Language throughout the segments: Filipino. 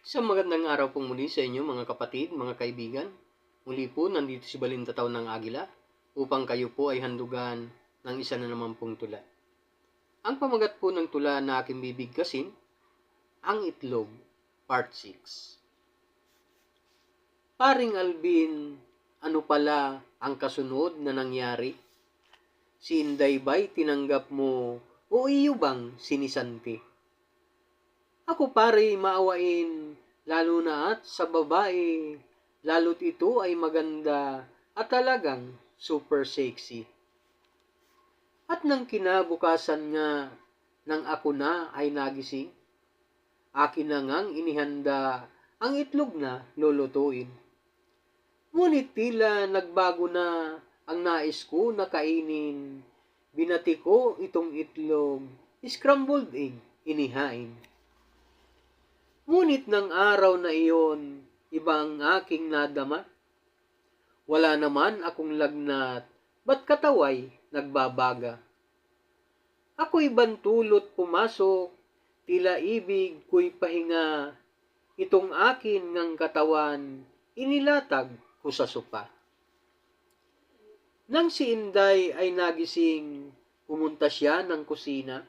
Isang magandang araw pong muli sa inyo mga kapatid, mga kaibigan. Muli po nandito si Balintataw ng Agila upang kayo po ay handugan ng isa na naman pong tula. Ang pamagat po ng tula na aking bibigkasin, ang itlog, part 6. Paring Alvin, ano pala ang kasunod na nangyari? Si Inday ba'y tinanggap mo o iyo bang sinisanti? Ako pare maawain, lalo na at sa babae, lalo't ito ay maganda at talagang super sexy. At nang kinabukasan nga nang ako na ay nagising, akin na ngang inihanda ang itlog na lulutuin. Ngunit tila nagbago na ang nais ko na kainin, binati ko itong itlog, scrambled egg, inihain. Ngunit ng araw na iyon, iba ang aking nadama. Wala naman akong lagnat, ba't kataway nagbabaga? Ako'y bantulot pumasok, tila ibig ko'y pahinga. Itong akin ngang katawan, inilatag ko sa sopa. Nang si Inday ay nagising, pumunta siya ng kusina.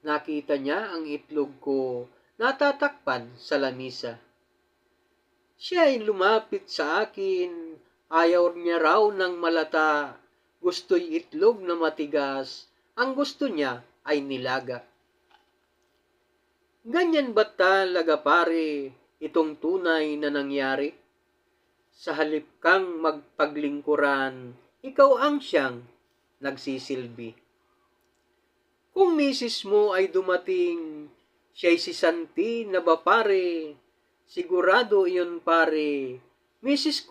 Nakita niya ang itlog ko, natatakpan sa lamisa. Siya ay lumapit sa akin, ayaw niya raw ng malata, gusto'y itlog na matigas, ang gusto niya ay nilaga. Ganyan ba talaga pare, itong tunay na nangyari? Sa halip kang magpaglingkuran, ikaw ang siyang nagsisilbi. Kung misis mo ay dumating, siya'y sisanti na ba pare? Sigurado iyon pare, misis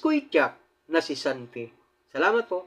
ko'y tiyak na sisanti. Salamat po.